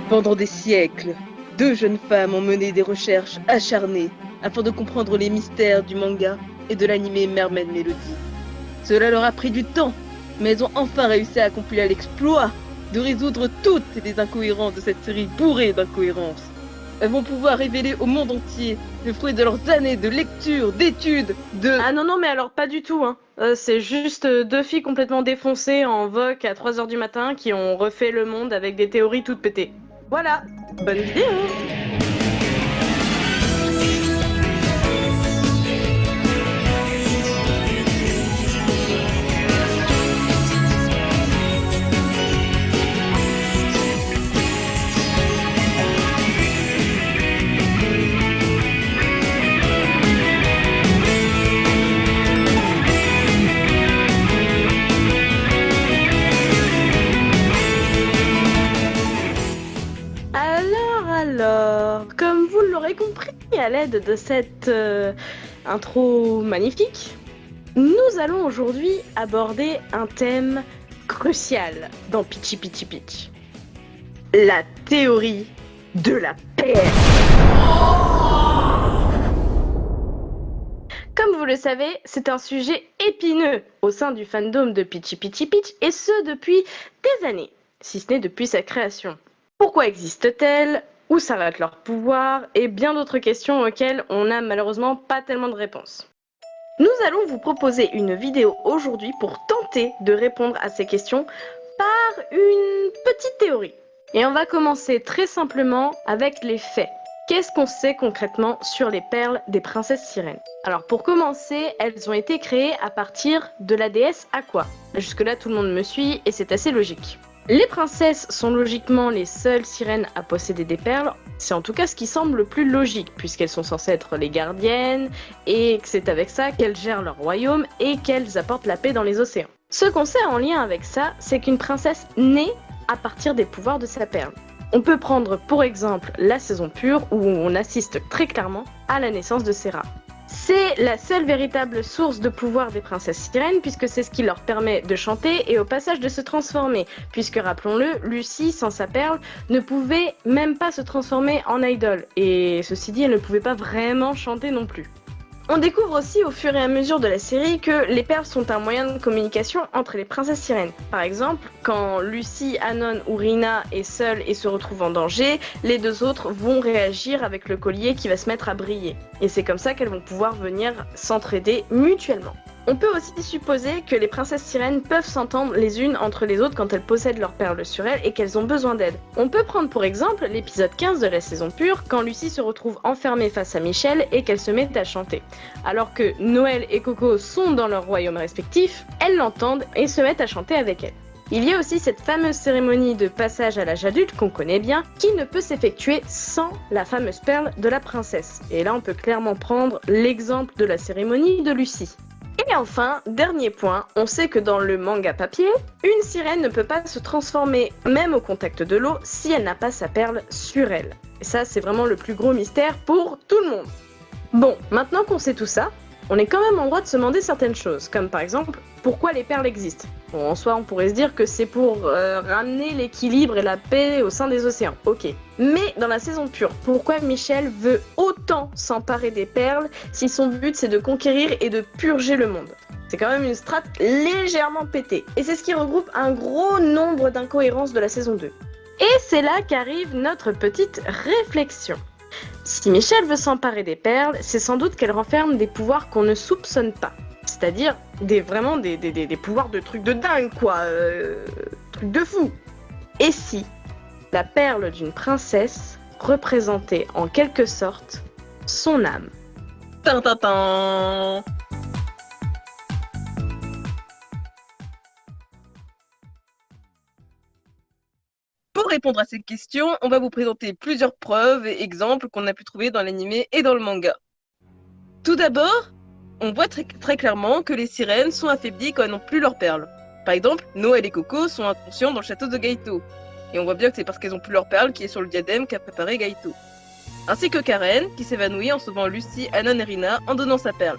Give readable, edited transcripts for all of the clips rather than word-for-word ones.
Pendant des siècles, deux jeunes femmes ont mené des recherches acharnées afin de comprendre les mystères du manga et de l'anime Mermaid Melody. Cela leur a pris du temps, mais elles ont enfin réussi à accomplir l'exploit de résoudre toutes les incohérences de cette série bourrée d'incohérences. Elles vont pouvoir révéler au monde entier le fruit de leurs années de lecture, d'études, de... Ah non, mais alors pas du tout, hein. C'est juste deux filles complètement défoncées en vogue à 3h du matin qui ont refait le monde avec des théories toutes pétées. Voilà, bonne vidéo. Alors, comme vous l'aurez compris à l'aide de cette intro magnifique, nous allons aujourd'hui aborder un thème crucial dans Pitchy Pitchy Pitch. La théorie de la perle. Comme vous le savez, c'est un sujet épineux au sein du fandom de Pitchy Pitchy Pitch, et ce depuis des années, si ce n'est depuis sa création. Pourquoi existe-t-elle ? Où s'arrête leur pouvoir ? Et bien d'autres questions auxquelles on n'a malheureusement pas tellement de réponses. Nous allons vous proposer une vidéo aujourd'hui pour tenter de répondre à ces questions par une petite théorie. Et on va commencer très simplement avec les faits. Qu'est-ce qu'on sait concrètement sur les perles des princesses sirènes ? Alors pour commencer, elles ont été créées à partir de la déesse Aqua. Jusque-là, tout le monde me suit et c'est assez logique. Les princesses sont logiquement les seules sirènes à posséder des perles, c'est en tout cas ce qui semble le plus logique, puisqu'elles sont censées être les gardiennes, et que c'est avec ça qu'elles gèrent leur royaume et qu'elles apportent la paix dans les océans. Ce qu'on sait en lien avec ça, c'est qu'une princesse naît à partir des pouvoirs de sa perle. On peut prendre pour exemple la saison pure, où on assiste très clairement à la naissance de Serra. C'est la seule véritable source de pouvoir des princesses sirènes, puisque c'est ce qui leur permet de chanter et au passage de se transformer, puisque rappelons-le, Lucie, sans sa perle, ne pouvait même pas se transformer en idole, et ceci dit, elle ne pouvait pas vraiment chanter non plus. On découvre aussi au fur et à mesure de la série que les perles sont un moyen de communication entre les princesses sirènes. Par exemple, quand Lucie, Anon ou Rina est seule et se retrouve en danger, les deux autres vont réagir avec le collier qui va se mettre à briller. Et c'est comme ça qu'elles vont pouvoir venir s'entraider mutuellement. On peut aussi supposer que les princesses sirènes peuvent s'entendre les unes entre les autres quand elles possèdent leurs perles sur elles et qu'elles ont besoin d'aide. On peut prendre pour exemple l'épisode 15 de la saison pure, quand Lucie se retrouve enfermée face à Michel et qu'elle se met à chanter. Alors que Noël et Coco sont dans leur royaume respectif, elles l'entendent et se mettent à chanter avec elle. Il y a aussi cette fameuse cérémonie de passage à l'âge adulte qu'on connaît bien, qui ne peut s'effectuer sans la fameuse perle de la princesse. Et là on peut clairement prendre l'exemple de la cérémonie de Lucie. Et enfin, dernier point, on sait que dans le manga papier, une sirène ne peut pas se transformer, même au contact de l'eau, si elle n'a pas sa perle sur elle. Et ça, c'est vraiment le plus gros mystère pour tout le monde. Bon, maintenant qu'on sait tout ça, on est quand même en droit de se demander certaines choses, comme par exemple, pourquoi les perles existent ? Bon, en soi, on pourrait se dire que c'est pour ramener l'équilibre et la paix au sein des océans, ok. Mais dans la saison pure, pourquoi Michel veut autant s'emparer des perles si son but c'est de conquérir et de purger le monde ? C'est quand même une strate légèrement pétée, et c'est ce qui regroupe un gros nombre d'incohérences de la saison 2. Et c'est là qu'arrive notre petite réflexion. Si Michel veut s'emparer des perles, c'est sans doute qu'elle renferme des pouvoirs qu'on ne soupçonne pas. C'est-à-dire vraiment des pouvoirs de trucs de dingue, quoi. Trucs de fou. Et si la perle d'une princesse représentait en quelque sorte son âme ? Tintintin. Pour répondre à ces questions, on va vous présenter plusieurs preuves et exemples qu'on a pu trouver dans l'anime et dans le manga. Tout d'abord, on voit très clairement que les sirènes sont affaiblies quand elles n'ont plus leurs perles. Par exemple, Noël et Coco sont inconscients dans le château de Gaito. Et on voit bien que c'est parce qu'elles n'ont plus leurs perles qui est sur le diadème qu'a préparé Gaito. Ainsi que Karen, qui s'évanouit en sauvant Lucie, Anon et Rina en donnant sa perle.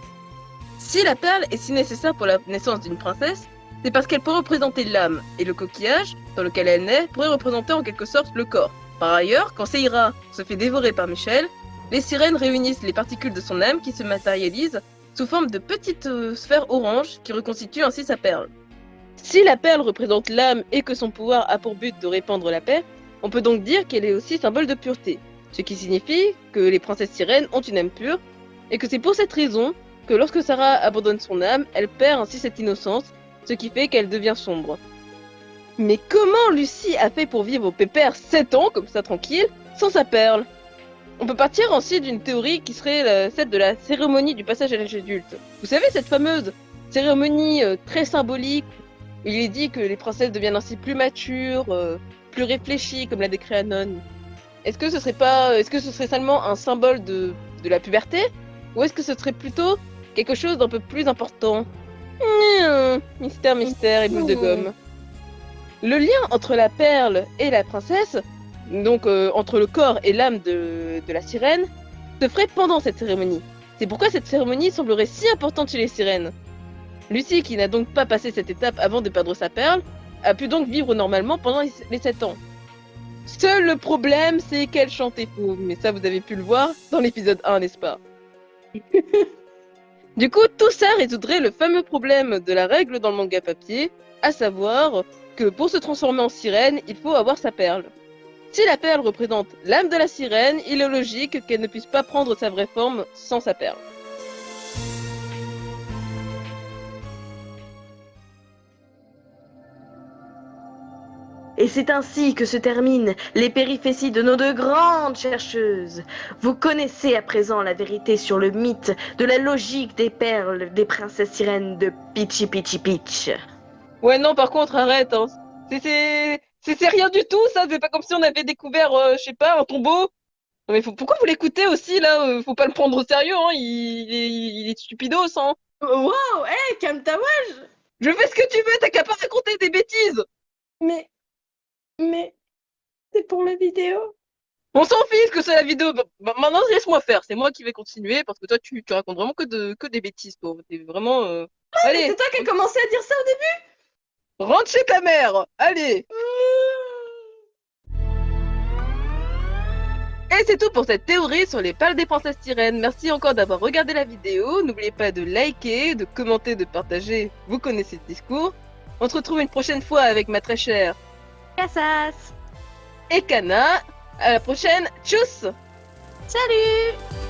Si la perle est si nécessaire pour la naissance d'une princesse, c'est parce qu'elle peut représenter l'âme, et le coquillage, dans lequel elle naît, pourrait représenter en quelque sorte le corps. Par ailleurs, quand Seira se fait dévorer par Michel, les sirènes réunissent les particules de son âme qui se matérialisent sous forme de petites sphères oranges qui reconstituent ainsi sa perle. Si la perle représente l'âme et que son pouvoir a pour but de répandre la paix, on peut donc dire qu'elle est aussi symbole de pureté, ce qui signifie que les princesses sirènes ont une âme pure, et que c'est pour cette raison que lorsque Sarah abandonne son âme, elle perd ainsi cette innocence, ce qui fait qu'elle devient sombre. Mais comment Lucie a fait pour vivre au pépère 7 ans, comme ça tranquille, sans sa perle? On peut partir ainsi d'une théorie qui serait celle de la cérémonie du passage à l'âge adulte. Vous savez, cette fameuse cérémonie très symbolique, où il est dit que les princesses deviennent ainsi plus matures, plus réfléchies, comme l'a décrit Anon. Est-ce que ce serait seulement un symbole de la puberté? Ou est-ce que ce serait plutôt quelque chose d'un peu plus important? Mystère, mystère et boule de gomme. Le lien entre la perle et la princesse, donc entre le corps et l'âme de la sirène, se ferait pendant cette cérémonie. C'est pourquoi cette cérémonie semblerait si importante chez les sirènes. Lucie, qui n'a donc pas passé cette étape avant de perdre sa perle, a pu donc vivre normalement pendant les 7 ans. Seul le problème, c'est qu'elle chantait faux, mais ça vous avez pu le voir dans l'épisode 1, n'est-ce pas? Du coup, tout ça résoudrait le fameux problème de la règle dans le manga papier, à savoir que pour se transformer en sirène, il faut avoir sa perle. Si la perle représente l'âme de la sirène, il est logique qu'elle ne puisse pas prendre sa vraie forme sans sa perle. Et c'est ainsi que se terminent les péripéties de nos deux grandes chercheuses. Vous connaissez à présent la vérité sur le mythe de la logique des perles des princesses sirènes de Pichi Pichi Pitch. Ouais, non, par contre, arrête, hein. C'est rien du tout, ça. C'est pas comme si on avait découvert, je sais pas, un tombeau. Non, mais pourquoi vous l'écoutez aussi, là? Faut pas le prendre au sérieux, hein. Il est stupidos, hein. Wow, hé, calme-toi. Je fais ce que tu veux, t'as qu'à pas raconter des bêtises. Mais, c'est pour la vidéo. On s'en fiche que c'est la vidéo. Maintenant, laisse-moi faire. C'est moi qui vais continuer parce que toi, tu racontes vraiment que des bêtises, toi. T'es vraiment. Allez, C'est toi qui as commencé à dire ça au début. rentre chez ta mère. Allez. Et c'est tout pour cette théorie sur les perles des princesses sirènes. Merci encore d'avoir regardé la vidéo. N'oubliez pas de liker, de commenter, de partager. Vous connaissez ce discours. On se retrouve une prochaine fois avec ma très chère Cassas. et Kana. À la prochaine. Tchuss. Salut.